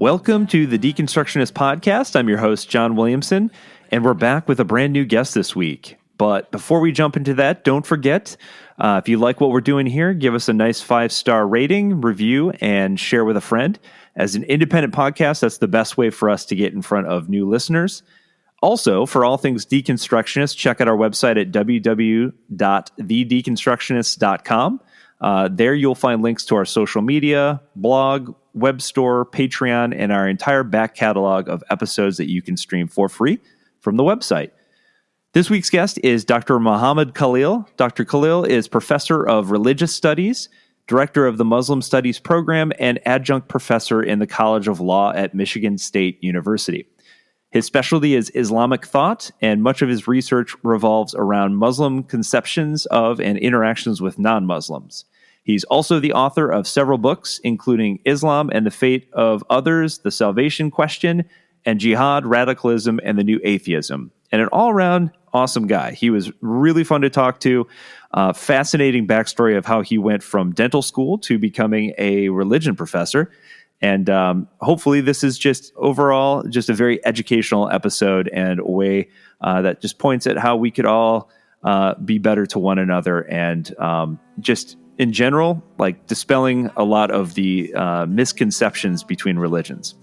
Welcome to the Deconstructionist Podcast. I'm your host, John Williamson, and we're back with a brand new guest this week. But before we jump into that, don't forget, if you like what we're doing here, give us a nice 5-star rating, review, and share with a friend. As an independent podcast, that's the best way for us to get in front of new listeners. Also, for all things Deconstructionist, check out our website at www.thedeconstructionists.com. There you'll find links to our social media, blog, web store, Patreon, and our entire back catalog of episodes that you can stream for free from the website. This week's guest is Dr. Mohammad Khalil. Dr. Khalil is Professor of Religious Studies, Director of the Muslim Studies Program, and Adjunct Professor in the College of Law at Michigan State University. His specialty is Islamic thought, and much of his research revolves around Muslim conceptions of and interactions with non-Muslims. He's also the author of several books, including Islam and the Fate of Others, The Salvation Question, and Jihad, Radicalism, and the New Atheism. And an all-around awesome guy. He was really fun to talk to. Fascinating backstory of how he went from dental school to becoming a religion professor. And hopefully this is just overall just a very educational episode and a way that just points at how we could all be better to one another and just in general, like dispelling a lot of the misconceptions between religions.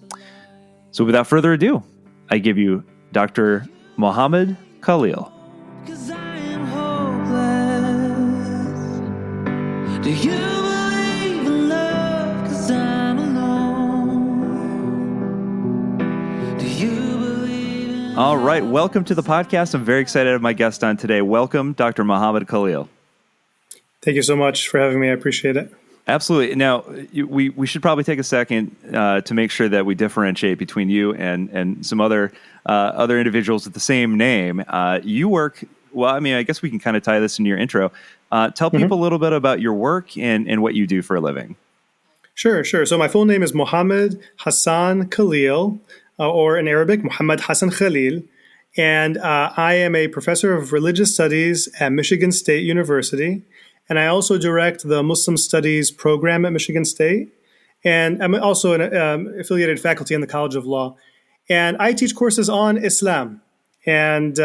So without further ado, I give you Dr. Mohammad Khalil. 'Cause I am hopeless. Do you believe in love? 'Cause I'm alone. Do you believe in All right, welcome to the podcast. I'm very excited to have my guest on today. Welcome, Dr. Mohammad Khalil. Thank you so much for having me. I appreciate it. Absolutely. Now, we should probably take a second to make sure that we differentiate between you and some other individuals with the same name. You work, well, I mean, I guess we can kind of tie this into your intro. Tell people a little bit about your work and what you do for a living. Sure. So my full name is Mohammad Hassan Khalil, or in Arabic, Mohammad Hassan Khalil. And I am a professor of religious studies at Michigan State University. And I also direct the Muslim Studies program at Michigan State. And I'm also an affiliated faculty in the College of Law. And I teach courses on Islam. And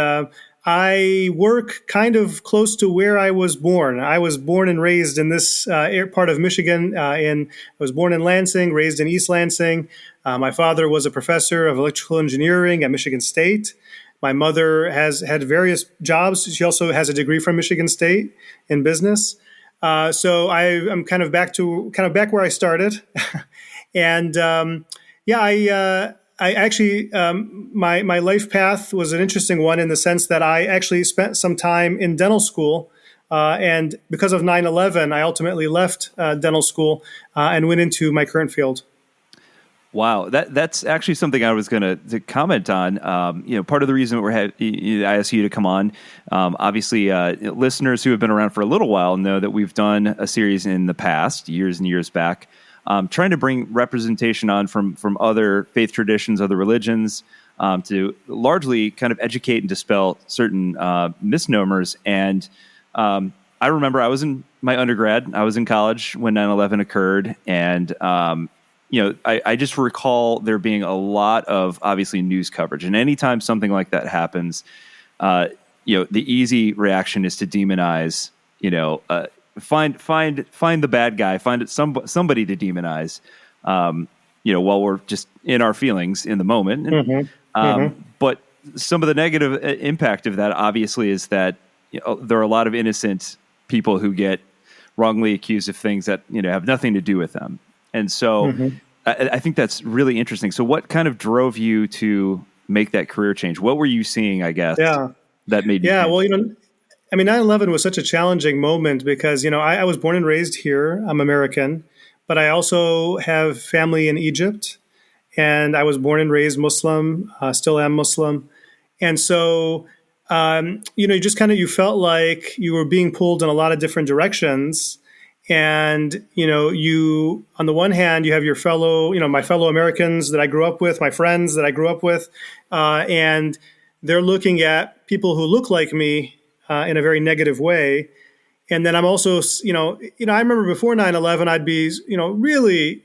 I work kind of close to where I was born. I was born and raised in this part of Michigan. I was born in Lansing, raised in East Lansing. My father was a professor of electrical engineering at Michigan State. My mother has had various jobs. She also has a degree from Michigan State in business. So I'm kind of back where I started. And I actually my life path was an interesting one in the sense that I actually spent some time in dental school. And because of 9/11, I ultimately left dental school and went into my current field. Wow, that's actually something I was going to comment on. Part of the reason I asked you to come on, obviously, listeners who have been around for a little while know that we've done a series in the past, years and years back, trying to bring representation on from other faith traditions, other religions, to largely kind of educate and dispel certain misnomers. And I remember I was in my undergrad, I was in college when 9/11 occurred, and I just recall there being a lot of obviously news coverage, and anytime something like that happens, the easy reaction is to demonize. Find the bad guy, find somebody to demonize. While we're just in our feelings in the moment. But some of the negative impact of that obviously is that there are a lot of innocent people who get wrongly accused of things that have nothing to do with them. And so I think that's really interesting. So what kind of drove you to make that career change? What were you seeing, I guess, that made you change? Well, 9/11 was such a challenging moment because, I was born and raised here. I'm American, but I also have family in Egypt, and I was born and raised Muslim, still am Muslim. And so, you felt like you were being pulled in a lot of different directions. And, you, on the one hand, you have your my fellow Americans that I grew up with, my friends that I grew up with, and they're looking at people who look like me in a very negative way. And then I'm also, I remember before 9/11, I'd be, really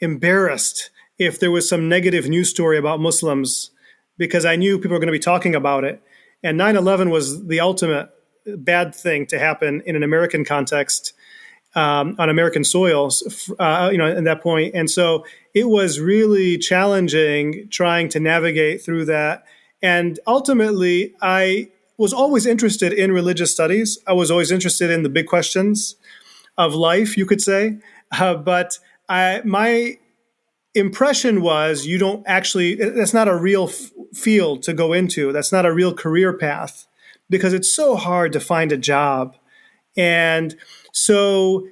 embarrassed if there was some negative news story about Muslims, because I knew people were going to be talking about it. And 9/11 was the ultimate bad thing to happen in an American context, on American soils, at that point. And so it was really challenging trying to navigate through that. And ultimately, I was always interested in religious studies. I was always interested in the big questions of life, you could say. But my impression was that's not a real field to go into. That's not a real career path because it's so hard to find a job. And so,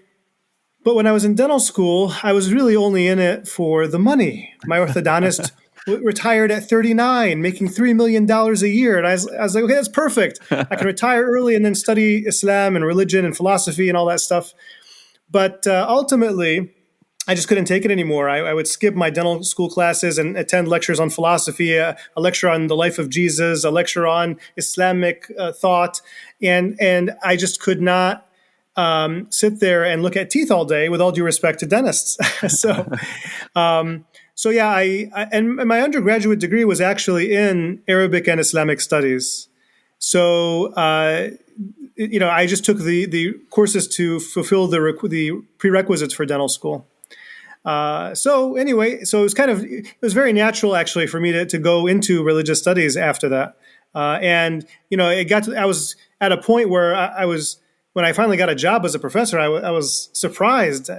but when I was in dental school, I was really only in it for the money. My orthodontist retired at 39, making $3 million a year. And I was like, okay, that's perfect. I can retire early and then study Islam and religion and philosophy and all that stuff. But ultimately, I just couldn't take it anymore. I would skip my dental school classes and attend lectures on philosophy, a lecture on the life of Jesus, a lecture on Islamic thought. And I just could not sit there and look at teeth all day, with all due respect to dentists. So yeah, and my undergraduate degree was actually in Arabic and Islamic studies. So, I just took the courses to fulfill the prerequisites for dental school. So it was very natural actually for me to go into religious studies after that. I was at a point where when I finally got a job as a professor, I was surprised.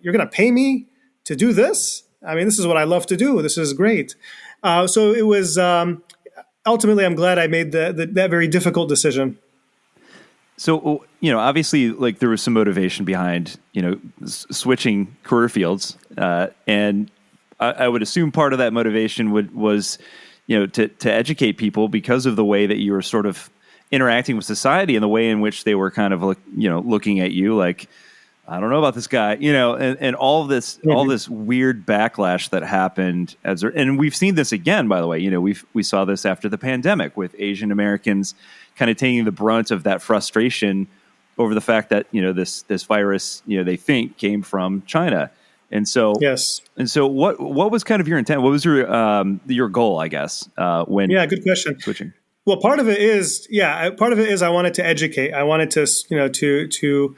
You're going to pay me to do this? I mean, this is what I love to do. This is great. So it was, ultimately, I'm glad I made that very difficult decision. So, obviously, like there was some motivation behind, switching career fields. And I would assume part of that motivation was, to educate people because of the way that you were sort of interacting with society and the way in which they were kind of like, looking at you like, I don't know about this guy, and all this, all this weird backlash that happened and we've seen this again, by the way, we saw this after the pandemic with Asian Americans kind of taking the brunt of that frustration over the fact that, this virus, they think came from China. And so, yes. And so what was kind of your intent? What was your goal, I guess, when? Yeah, good question. Switching. Well, part of it is I wanted to educate. I wanted to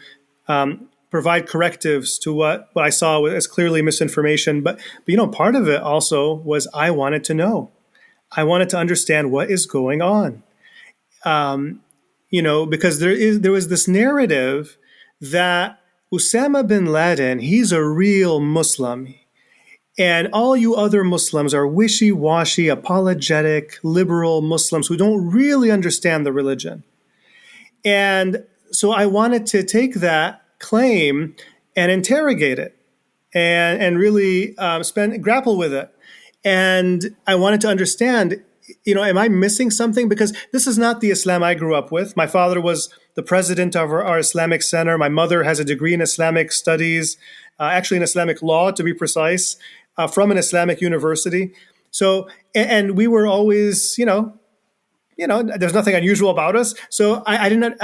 provide correctives to what I saw as clearly misinformation. But part of it also was I wanted to know. I wanted to understand what is going on. Because there was this narrative that Osama bin Laden, he's a real Muslim. And all you other Muslims are wishy-washy, apologetic, liberal Muslims who don't really understand the religion. And so I wanted to take that claim and interrogate it and really grapple with it. And I wanted to understand, am I missing something? Because this is not the Islam I grew up with. My father was the president of our Islamic center. My mother has a degree in Islamic studies, actually in Islamic law, to be precise, from an Islamic university. So, and we were always, there's nothing unusual about us. So I didn't,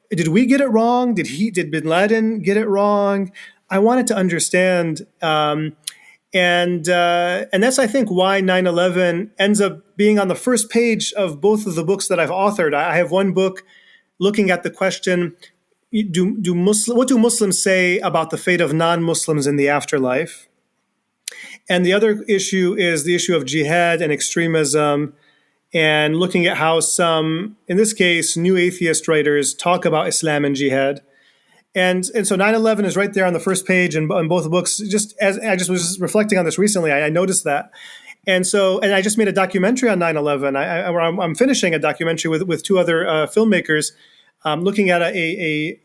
did we get it wrong? Did bin Laden get it wrong? I wanted to understand, and that's, I think, why 9/11 ends up being on the first page of both of the books that I've authored. I have one book looking at the question, what do Muslims say about the fate of non-Muslims in the afterlife? And the other issue is the issue of jihad and extremism, and looking at how some, in this case, new atheist writers talk about Islam and jihad. And so 9/11 is right there on the first page in both books. Just as I just was reflecting on this recently, I noticed that. And I just made a documentary on 9/11. I'm finishing a documentary with two other filmmakers, looking at a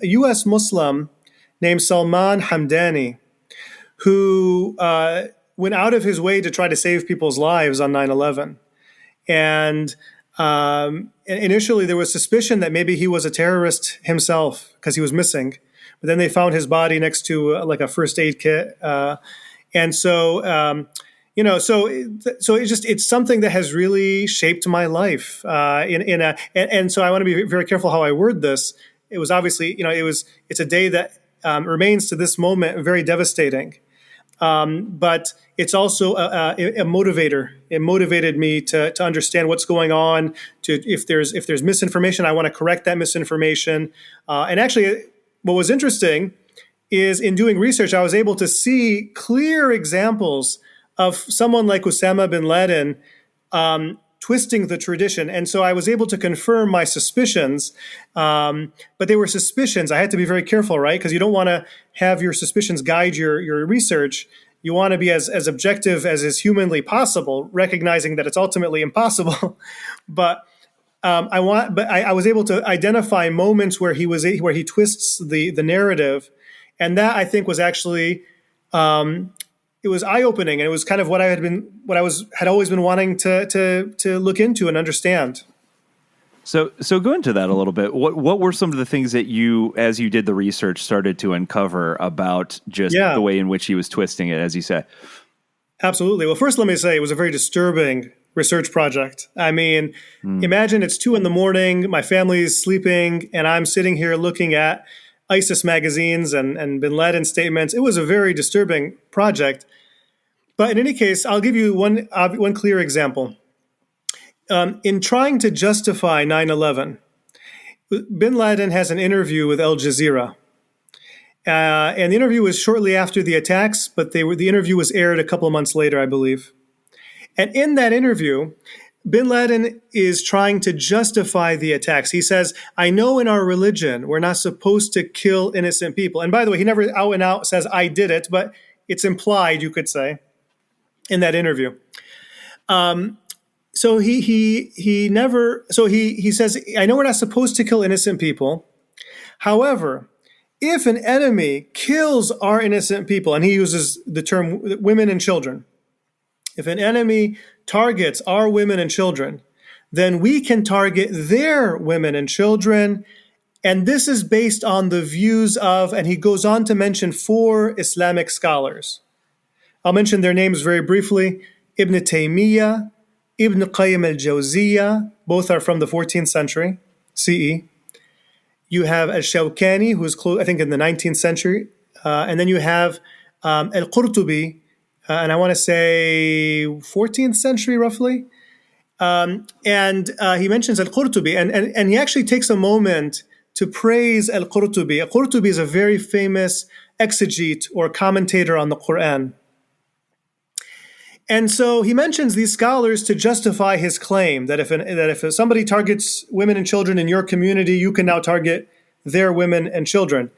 U.S. Muslim named Salman Hamdani, who went out of his way to try to save people's lives on 9/11. And initially there was suspicion that maybe he was a terrorist himself because he was missing. But then they found his body next to like a first aid kit. So it's something that has really shaped my life. And so I want to be very careful how I word this. It was obviously, it's a day that remains to this moment very devastating. but it's also a motivator. It motivated me to understand what's going on. If there's misinformation, I want to correct that misinformation. And actually, what was interesting is in doing research, I was able to see clear examples of someone like Osama bin Laden twisting the tradition. And so I was able to confirm my suspicions, but they were suspicions. I had to be very careful, right? Because you don't want to have your suspicions guide your research. You want to be as objective as is humanly possible, recognizing that it's ultimately impossible. But I was able to identify moments where he twists the narrative, and that I think was actually it was eye-opening, and it was kind of what I had always been wanting to look into and understand. So go into that a little bit. What were some of the things that you, as you did the research, started to uncover about just the way in which he was twisting it, as you say? Absolutely. Well, first, let me say it was a very disturbing research project. I mean, imagine it's 2 a.m, my family's sleeping, and I'm sitting here looking at ISIS magazines and bin Laden statements. It was a very disturbing project. But in any case, I'll give you one clear example. In trying to justify 9/11, bin Laden has an interview with Al Jazeera. And the interview was shortly after the attacks, but the interview was aired a couple of months later, I believe. And in that interview, bin Laden is trying to justify the attacks. He says, I know in our religion, we're not supposed to kill innocent people. And by the way, he never out and out says, I did it, but it's implied, you could say, in that interview. So he says, I know we're not supposed to kill innocent people. However, if an enemy kills our innocent people, and he uses the term women and children, if an enemy targets our women and children, then we can target their women and children. And this is based on the views of, and he goes on to mention 4 Islamic scholars. I'll mention their names very briefly. Ibn Taymiyyah, Ibn Qayyim al-Jawziyah, both are from the 14th century CE. You have al-Shawkani, who is I think in the 19th century. And then you have al-Qurtubi, and I want to say 14th century roughly. And he mentions al-Qurtubi, and he actually takes a moment to praise al-Qurtubi. Al-Qurtubi is a very famous exegete or commentator on the Quran. And so he mentions these scholars to justify his claim that if somebody targets women and children in your community, you can now target their women and children.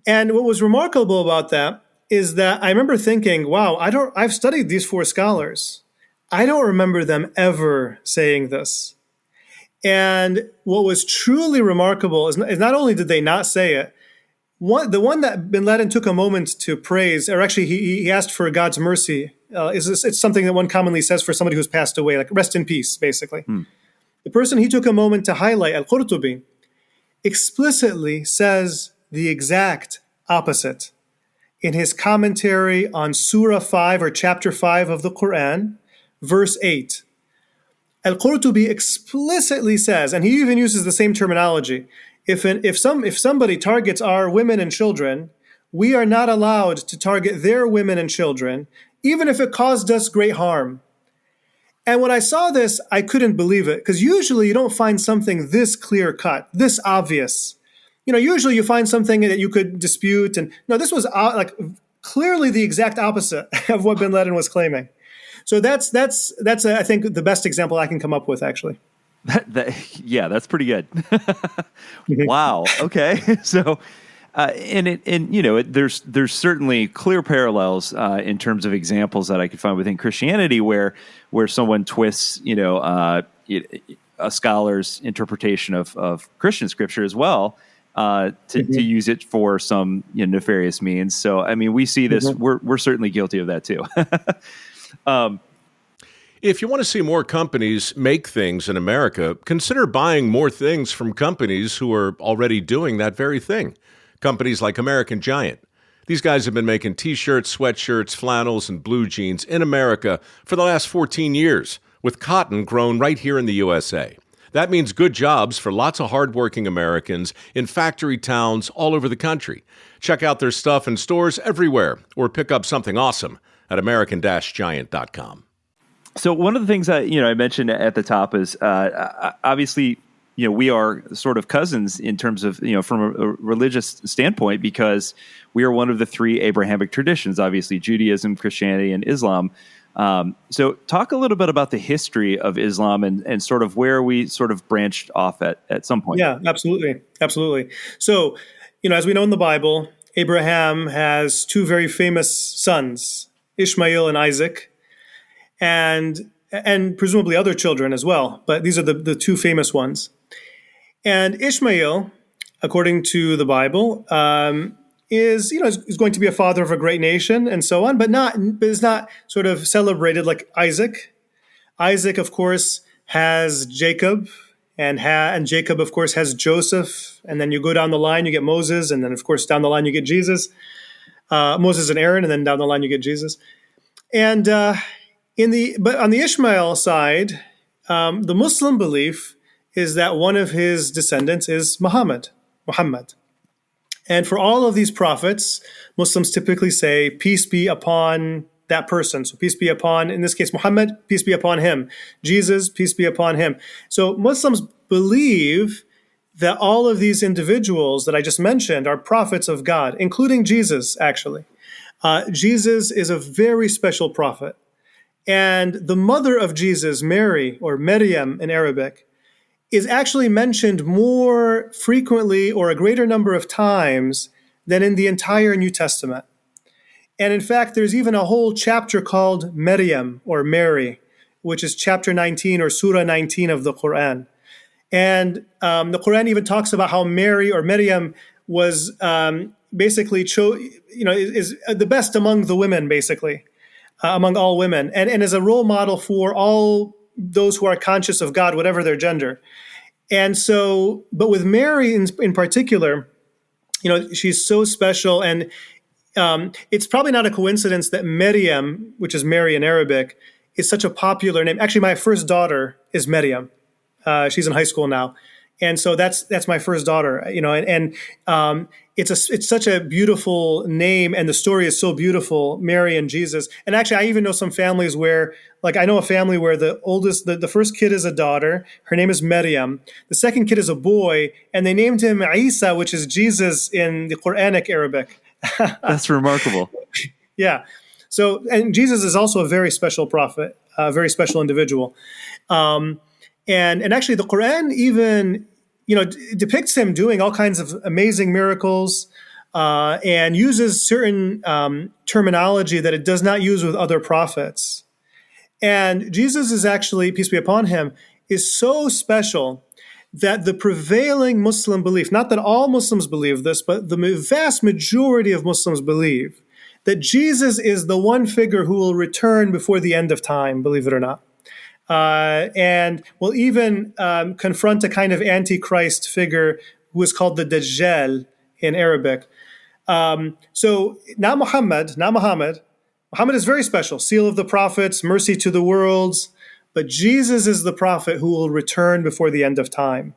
And what was remarkable about that is that I remember thinking, wow, I've studied these 4 scholars. I don't remember them ever saying this. And what was truly remarkable is not only did they not say it, the one that bin Laden took a moment to praise, or actually he asked for God's mercy, it's something that one commonly says for somebody who's passed away, like rest in peace, basically. The person he took a moment to highlight, al-Qurtubi, explicitly says the exact opposite in his commentary on Surah 5 or chapter 5 of the Quran, verse 8. Al-Qurtubi explicitly says, and he even uses the same terminology, if somebody targets our women and children, we are not allowed to target their women and children, even if it caused us great harm. And when I saw this, I couldn't believe it, because usually you don't find something this clear-cut, this obvious. Usually you find something that you could dispute, and no, this was clearly the exact opposite of what bin Laden was claiming. So that's I think the best example I can come up with, actually. That's pretty good. Wow. Okay. So, there's certainly clear parallels in terms of examples that I could find within Christianity where someone twists, a scholar's interpretation of Christian scripture as well to use it for some nefarious means. So, I mean, we see this. We're certainly guilty of that too. If you want to see more companies make things in America, consider buying more things from companies who are already doing that very thing. Companies like American Giant. These guys have been making T-shirts, sweatshirts, flannels, and blue jeans in America for the last 14 years, with cotton grown right here in the USA. That means good jobs for lots of hardworking Americans in factory towns all over the country. Check out their stuff in stores everywhere or pick up something awesome at American-Giant.com. So one of the things I mentioned at the top is obviously, we are sort of cousins in terms of, from a religious standpoint, because we are one of the three Abrahamic traditions, obviously Judaism, Christianity, and Islam. So talk a little bit about the history of Islam and sort of where we sort of branched off at some point. Yeah, absolutely. Absolutely. So, as we know in the Bible, Abraham has two very famous sons, Ishmael and Isaac, and presumably other children as well. But these are the two famous ones. And Ishmael, according to the Bible, is going to be a father of a great nation and so on, but is not sort of celebrated like Isaac. Isaac, of course, has Jacob, and Jacob, of course, has Joseph. And then you go down the line, you get Moses, and then, of course, down the line you get Jesus. Moses and Aaron, and then down the line you get Jesus. And but on the Ishmael side, the Muslim belief is that one of his descendants is Muhammad. And for all of these prophets, Muslims typically say, peace be upon that person. So peace be upon, in this case, Muhammad, peace be upon him. Jesus, peace be upon him. So Muslims believe that all of these individuals that I just mentioned are prophets of God, including Jesus, actually. Jesus is a very special prophet. And the mother of Jesus, Mary, or Maryam in Arabic, is actually mentioned more frequently or a greater number of times than in the entire New Testament. And in fact, there's even a whole chapter called Maryam, or Mary, which is chapter 19 or Surah 19 of the Quran. And the Quran even talks about how Mary or Maryam was basically is the best among the women, basically, among all women, and is a role model for all those who are conscious of God, whatever their gender. And so, but with Mary in particular, she's so special. And it's probably not a coincidence that Maryam, which is Mary in Arabic, is such a popular name. Actually, my first daughter is Maryam. She's in high school now. And so that's my first daughter, and it's such a beautiful name, and the story is so beautiful, Mary and Jesus. And actually, I even know some families where, like, I know a family where the first kid is a daughter, her name is Maryam. The second kid is a boy, and they named him Isa, which is Jesus in the Quranic Arabic. That's remarkable. Yeah. So, and Jesus is also a very special prophet, a very special individual. And actually, the Quran even, depicts him doing all kinds of amazing miracles and uses certain terminology that it does not use with other prophets. And Jesus is actually, peace be upon him, is so special that the prevailing Muslim belief, not that all Muslims believe this, but the vast majority of Muslims believe that Jesus is the one figure who will return before the end of time, believe it or not. And will even confront a kind of antichrist figure who is called the Dajjal in Arabic. So not Muhammad. Muhammad is very special, seal of the prophets, mercy to the worlds. But Jesus is the prophet who will return before the end of time.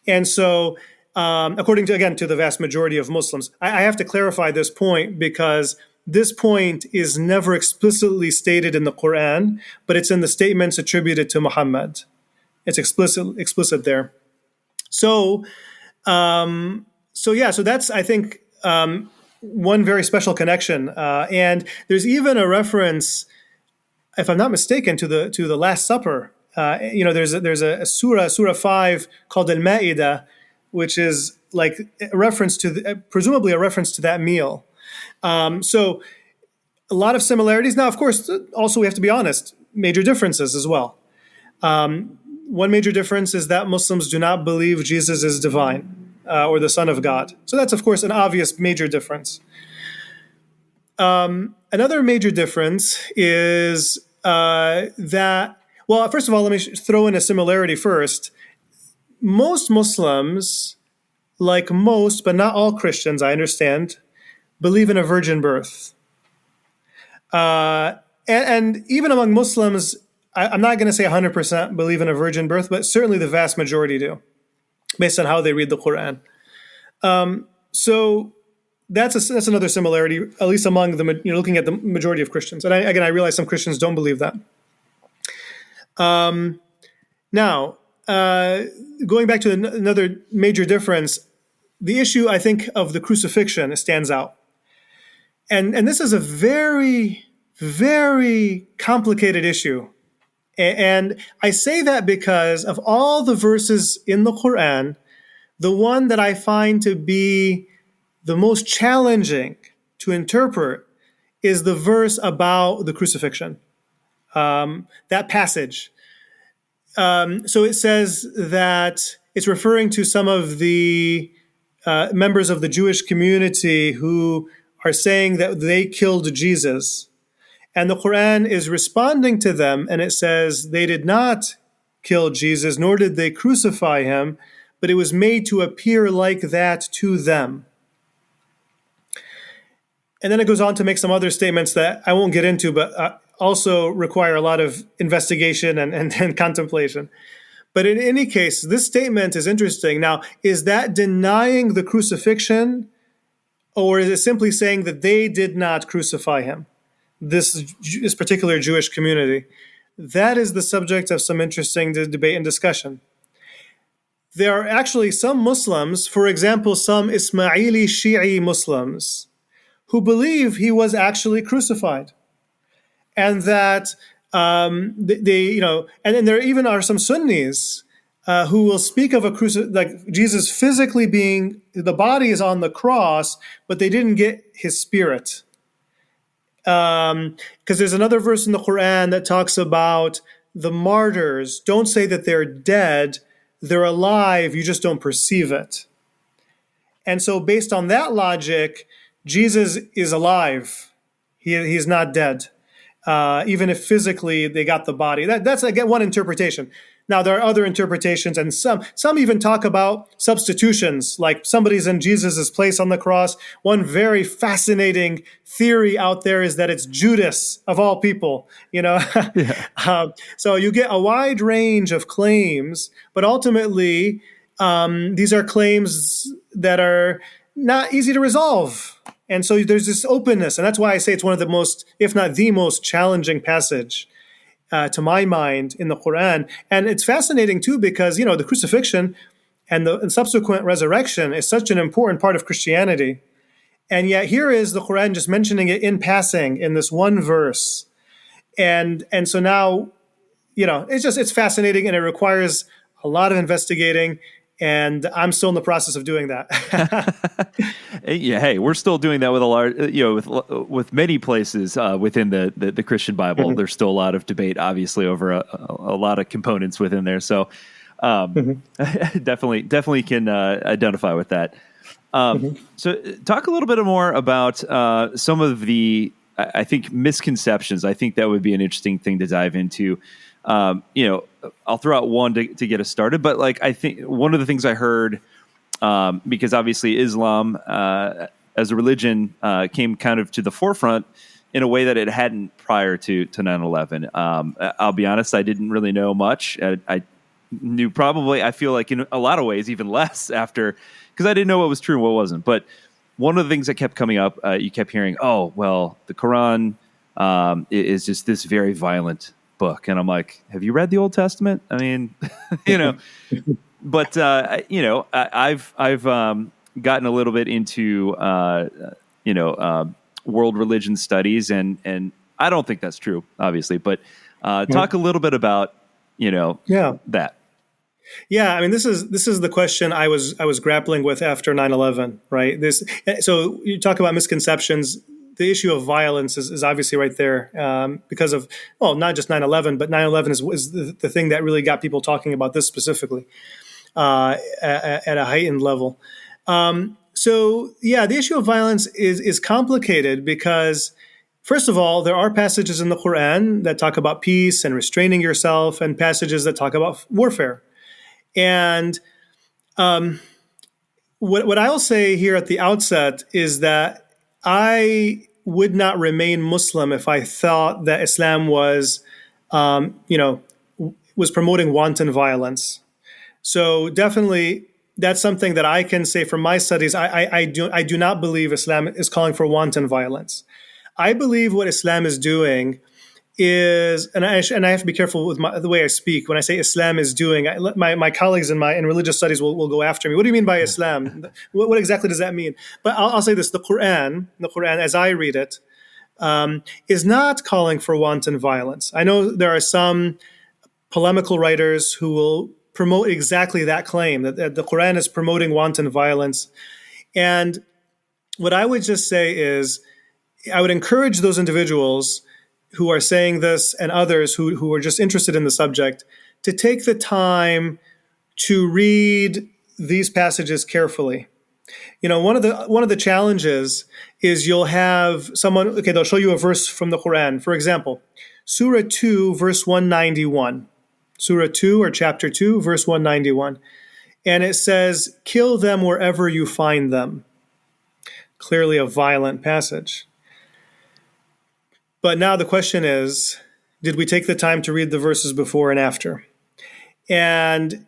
And so, according to the vast majority of Muslims, I have to clarify this point because this point is never explicitly stated in the Quran, but it's in the statements attributed to Muhammad. It's explicit there. So that's, I think, one very special connection. And there's even a reference, if I'm not mistaken, to the Last Supper. There's a surah 5 called Al-Ma'idah, which is like a reference to presumably a reference to that meal. So a lot of similarities. Now, of course, also we have to be honest, major differences as well. One major difference is that Muslims do not believe Jesus is divine or the Son of God. So that's, of course, an obvious major difference. Another major difference is that, well, first of all, let me throw in a similarity first. Most Muslims, like most, but not all Christians, I understand, believe in a virgin birth. And even among Muslims, I'm not going to say 100% believe in a virgin birth, but certainly the vast majority do, based on how they read the Quran. So that's another similarity, at least among looking at the majority of Christians. And I realize some Christians don't believe that. Now, going back to another major difference, the issue, I think, of the crucifixion stands out. And this is a very, very complicated issue. And I say that because of all the verses in the Quran, the one that I find to be the most challenging to interpret is the verse about the crucifixion, that passage. So it says that it's referring to some of the members of the Jewish community who are saying that they killed Jesus. And the Quran is responding to them, and it says they did not kill Jesus, nor did they crucify him, but it was made to appear like that to them. And then it goes on to make some other statements that I won't get into, but also require a lot of investigation and contemplation. But in any case, this statement is interesting. Now, is that denying the crucifixion, or is it simply saying that they did not crucify him, this particular Jewish community? That is the subject of some interesting debate and discussion. There are actually some Muslims, for example, some Ismaili Shi'i Muslims, who believe he was actually crucified. And that and then there even are some Sunnis who will speak of like Jesus physically being, the body is on the cross, but they didn't get his spirit. Because there's another verse in the Quran that talks about the martyrs. Don't say that they're dead, they're alive, you just don't perceive it. And so based on that logic, Jesus is alive. He's not dead. Even if physically they got the body. That's, again, one interpretation. Now, there are other interpretations, and some even talk about substitutions, like somebody's in Jesus' place on the cross. One very fascinating theory out there is that it's Judas, of all people, Yeah. So you get a wide range of claims, but ultimately, these are claims that are not easy to resolve. And so there's this openness, and that's why I say it's one of the most, if not the most challenging passage to my mind in the Quran. And it's fascinating too because, the crucifixion and the subsequent resurrection is such an important part of Christianity. And yet here is the Quran just mentioning it in passing in this one verse. And so now, it's fascinating, and it requires a lot of investigating. And I'm still in the process of doing that. Yeah, hey, we're still doing that with a large, with many places within the Christian Bible. Mm-hmm. There's still a lot of debate, obviously, over a lot of components within there. So, definitely can identify with that. So, talk a little bit more about some of the, I think, misconceptions. I think that would be an interesting thing to dive into. I'll throw out one to get us started, but I think one of the things I heard, because obviously Islam as a religion came kind of to the forefront in a way that it hadn't prior to 9/11. I'll be honest, I didn't really know much. I knew probably, I feel like in a lot of ways, even less after, because I didn't know what was true and what wasn't. But one of the things that kept coming up, you kept hearing, oh, well, the Quran is just this very violent book. And I'm like, have you read the Old Testament? I mean, but I've gotten a little bit into world religion studies, and I don't think that's true, obviously. But talk a little bit about that. Yeah, I mean, this is the question I was grappling with after 9/11, right? So you talk about misconceptions. The issue of violence is obviously right there because of, not just 9/11, but 9/11 is the thing that really got people talking about this specifically at a heightened level. So, the issue of violence is complicated because, first of all, there are passages in the Quran that talk about peace and restraining yourself, and passages that talk about warfare. And what I'll say here at the outset is that I would not remain Muslim if I thought that Islam was was promoting wanton violence. So definitely, that's something that I can say from my studies. I do not believe Islam is calling for wanton violence. I believe what Islam is doing is, and I have to be careful with the way I speak. When I say Islam is doing, my colleagues in religious studies will go after me. What do you mean by Islam? What exactly does that mean? But I'll say this: the Quran, as I read it, is not calling for wanton violence. I know there are some polemical writers who will promote exactly that claim, that the Quran is promoting wanton violence. And what I would just say is, I would encourage those individuals who are saying this and others who are just interested in the subject to take the time to read these passages carefully. One of the challenges is you'll have someone, they'll show you a verse from the Quran. For example, Surah 2, verse 191. Surah 2 or chapter 2, verse 191. And it says, "Kill them wherever you find them." Clearly a violent passage. But now the question is, did we take the time to read the verses before and after? And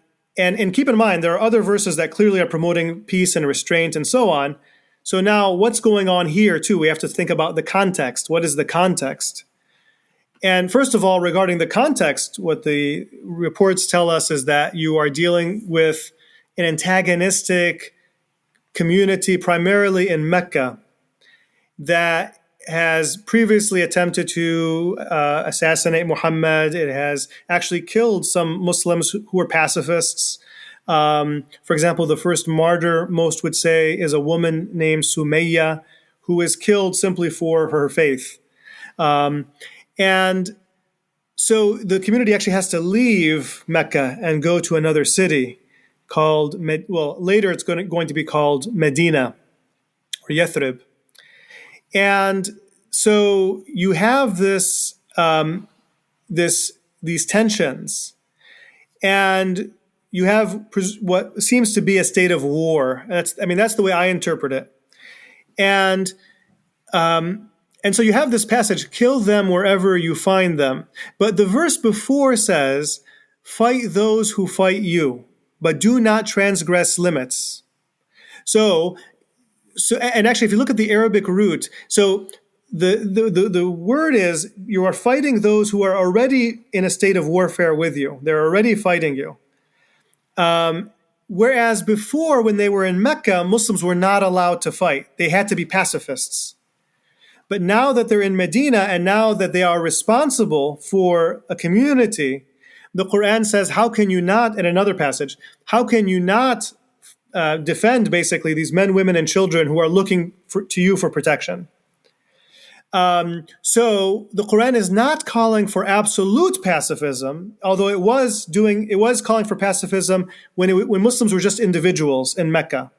keep in mind, there are other verses that clearly are promoting peace and restraint and so on. So now what's going on here too? We have to think about the context. What is the context? And first of all, regarding the context, what the reports tell us is that you are dealing with an antagonistic community, primarily in Mecca, that has previously attempted to assassinate Muhammad. It has actually killed some Muslims who were pacifists. For example, the first martyr, most would say, is a woman named Sumayya, who was killed simply for her faith. And so the community actually has to leave Mecca and go to another city called, later it's going to be called Medina or Yathrib. And so you have these tensions, and you have what seems to be a state of war. That's the way I interpret it. And so you have this passage, "Kill them wherever you find them." But the verse before says, "Fight those who fight you, but do not transgress limits." So, and actually, if you look at the Arabic root, so the word is, you are fighting those who are already in a state of warfare with you. They're already fighting you. Whereas before, when they were in Mecca, Muslims were not allowed to fight. They had to be pacifists. But now that they're in Medina, and now that they are responsible for a community, the Quran says, how can you not, in another passage, how can you not defend basically these men, women, and children who are looking to you for protection? So the Quran is not calling for absolute pacifism, although it was calling for pacifism when Muslims were just individuals in Mecca.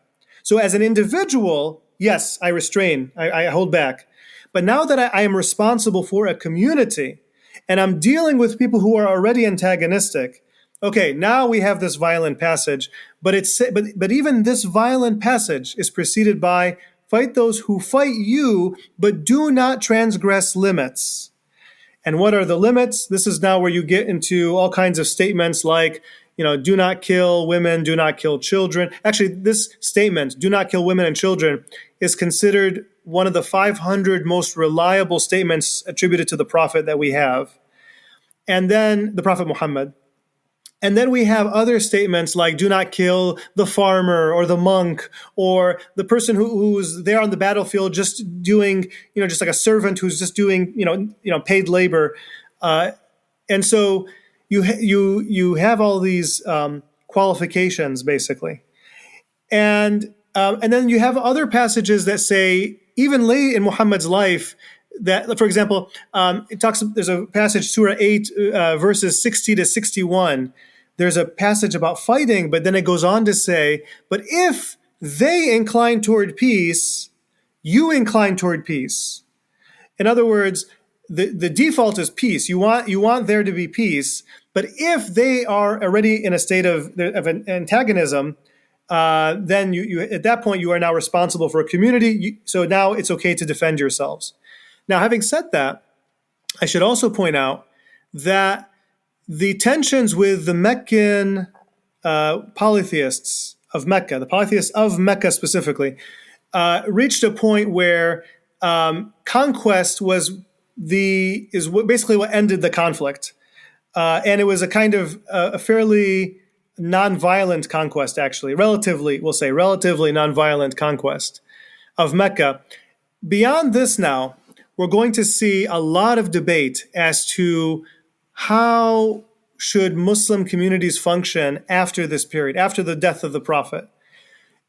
So as an individual, yes, I restrain, I hold back. But now that I am responsible for a community, and I'm dealing with people who are already antagonistic, okay, now we have this violent passage, but even this violent passage is preceded by, "Fight those who fight you, but do not transgress limits." And what are the limits? This is now where you get into all kinds of statements like, do not kill women, do not kill children. Actually, this statement, "do not kill women and children," is considered one of the 500 most reliable statements attributed to the Prophet that we have. And then the Prophet Muhammad. And then we have other statements like, "Do not kill the farmer or the monk or the person who's there on the battlefield just doing, just like a servant who's just doing, paid labor." And so you have all these qualifications basically, and then you have other passages that say, even late in Muhammad's life, that, for example, there's a passage, Surah 8, verses 60 to 61. There's a passage about fighting, but then it goes on to say, "But if they incline toward peace, you incline toward peace." In other words, the default is peace. You want there to be peace, but if they are already in a state of an antagonism, then you at that point you are now responsible for a community. So now it's okay to defend yourselves. Now, having said that, I should also point out that the tensions with the Meccan polytheists of Mecca, the polytheists of Mecca specifically, reached a point where conquest was basically what ended the conflict, and it was a kind of a fairly nonviolent conquest, actually, relatively nonviolent conquest of Mecca. Beyond this, now we're going to see a lot of debate as to how should Muslim communities function after this period, after the death of the Prophet.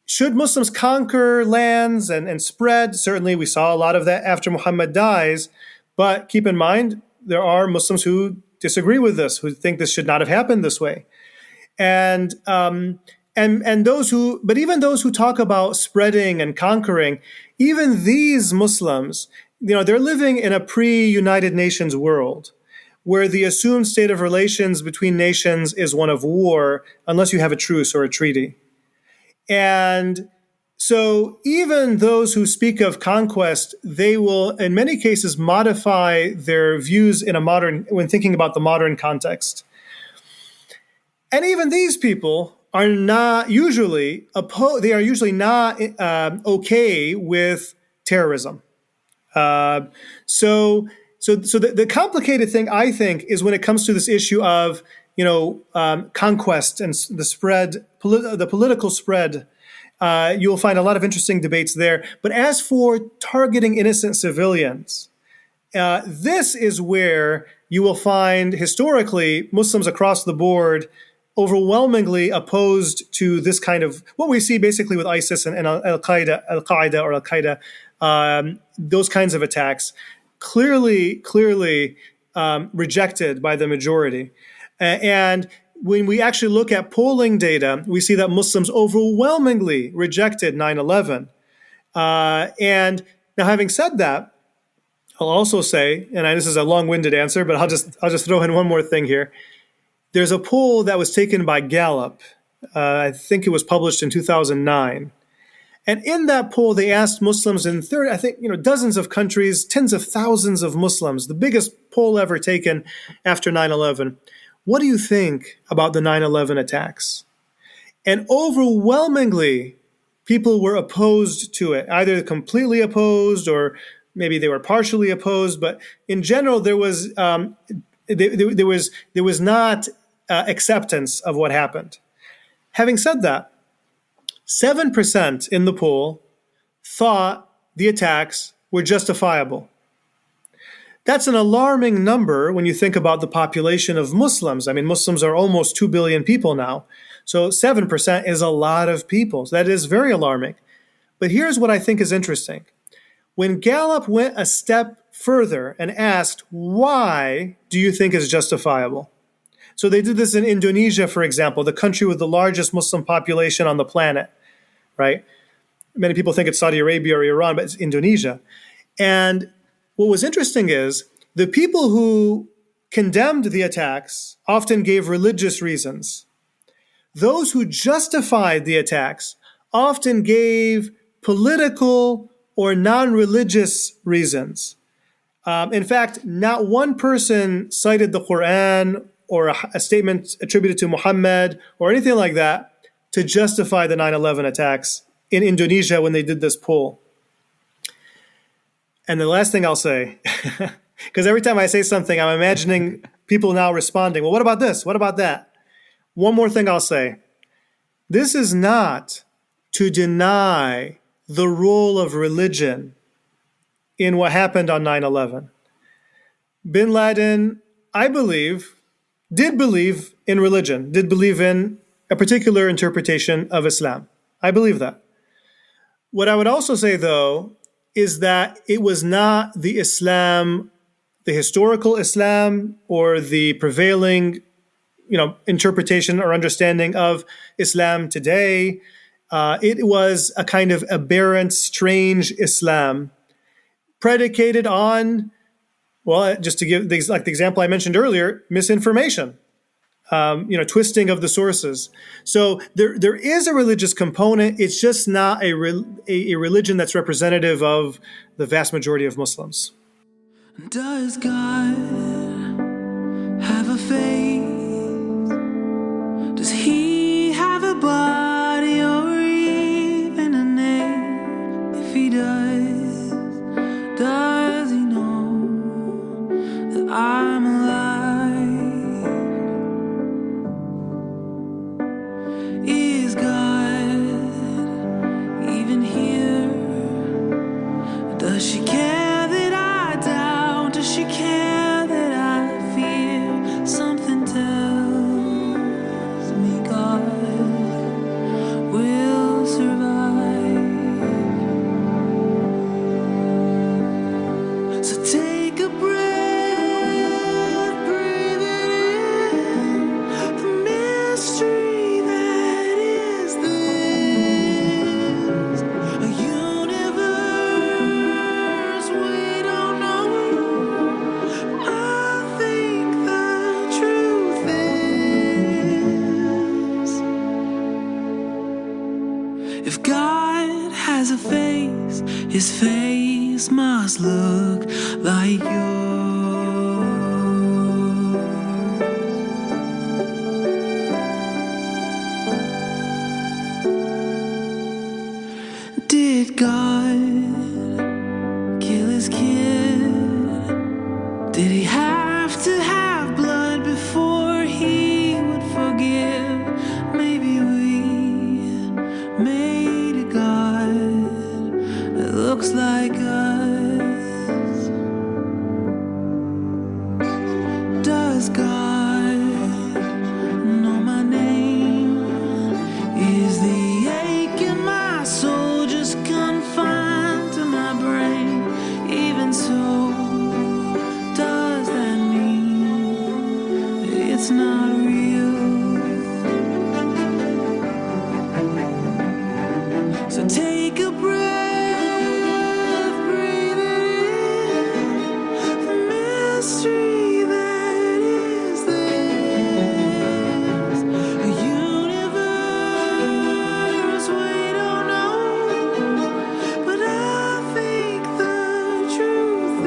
Should Muslims conquer lands and spread? Certainly, we saw a lot of that after Muhammad dies. But keep in mind, there are Muslims who disagree with this, who think this should not have happened this way. And even those who talk about spreading and conquering, even these Muslims, they're living in a pre-United Nations world where the assumed state of relations between nations is one of war, unless you have a truce or a treaty. And so even those who speak of conquest, they will, in many cases, modify their views when thinking about the modern context. And even these people are not usually not okay with terrorism. So the complicated thing, I think, is when it comes to this issue of conquest and the spread, the political spread. You'll find a lot of interesting debates there. But as for targeting innocent civilians, this is where you will find historically Muslims across the board overwhelmingly opposed to this kind of what we see basically with ISIS and Al-Qaeda, those kinds of attacks, clearly rejected by the majority. And when we actually look at polling data, we see that Muslims overwhelmingly rejected 9/11. And now, having said that, I'll also say, and this is a long-winded answer, but I'll just throw in one more thing here. There's a poll that was taken by Gallup. I think it was published in 2009. And in that poll, they asked Muslims in dozens of countries, tens of thousands of Muslims, the biggest poll ever taken after 9/11. What do you think about the 9/11 attacks? And overwhelmingly, people were opposed to it, either completely opposed or maybe they were partially opposed. But in general, there was not acceptance of what happened. Having said that, 7% in the poll thought the attacks were justifiable. That's an alarming number when you think about the population of Muslims. I mean, Muslims are almost 2 billion people now. So 7% is a lot of people. So that is very alarming. But here's what I think is interesting. When Gallup went a step further and asked, why do you think is justifiable? So they did this in Indonesia, for example, the country with the largest Muslim population on the planet, right? Many people think it's Saudi Arabia or Iran, but it's Indonesia. And what was interesting is the people who condemned the attacks often gave religious reasons. Those who justified the attacks often gave political or non-religious reasons. In fact, not one person cited the Quran or a statement attributed to Muhammad or anything like that to justify the 9/11 attacks in Indonesia when they did this poll. And the last thing I'll say, because every time I say something, I'm imagining people now responding, well, what about this? What about that? One more thing I'll say. This is not to deny the role of religion in what happened on 9/11. Bin Laden, I believe, did believe in religion, did believe in a particular interpretation of Islam. I believe that. What I would also say, though, is that it was not the Islam, the historical Islam, or the prevailing, interpretation or understanding of Islam today. It was a kind of aberrant, strange Islam predicated on, well, just to give the example I mentioned earlier, misinformation, twisting of the sources. So there is a religious component. It's just not a religion that's representative of the vast majority of Muslims. Does God that I'm alive. Is God even here? Does she care that I doubt? Does she care that I fear? Something tells me God will survive. So take a breath, breathe it in, the mystery that is this, a universe we don't know. I think the truth is, if God has a face, his face must look like yours. Did God kill his kid? Did he have to have blood before he would forgive? Maybe we made a God that looks like us. Does God know my name? Is the ache in my soul just confined to my brain? Even so, does that mean it's not real? So take a breath, breathe it in, the mystery that is this, a universe we don't know, but I think the truth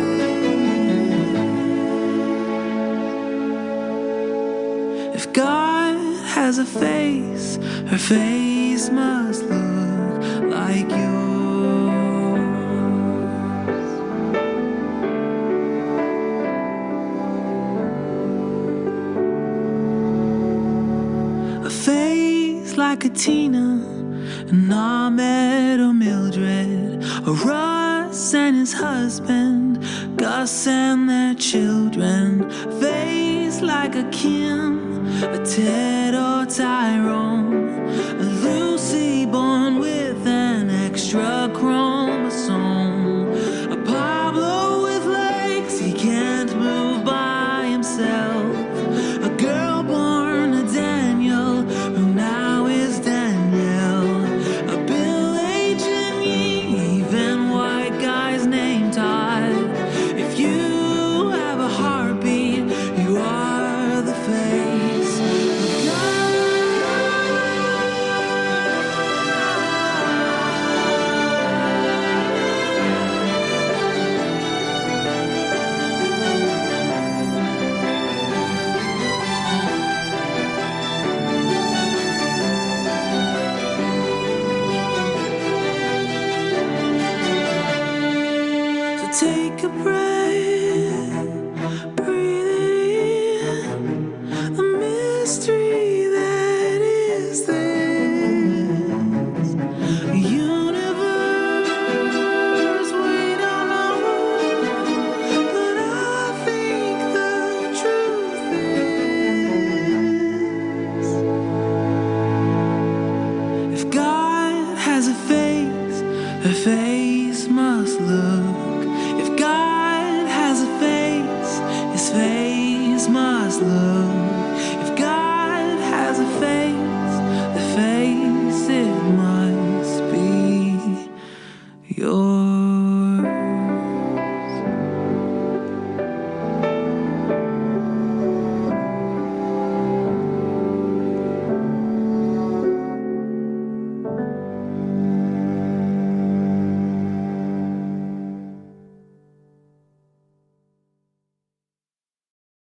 is, if God has a face, her face must look like yours. A face like a Tina, an Ahmed or Mildred, a Russ and his husband, Gus and their children. Face like a Kim, a Ted or Tyrone, a Lucy born with an extra chromosome, a Pablo with legs he can't move by himself, a girl born a Daniel who now is Danielle, a Bill H. and even white guy's name Todd. If you have a heartbeat, you are the face of God. So take a breath, breathe it in, the mystery that is this, a universe we don't know, but I think the truth is, if God has a face, her face must look. If God has a face, his face must look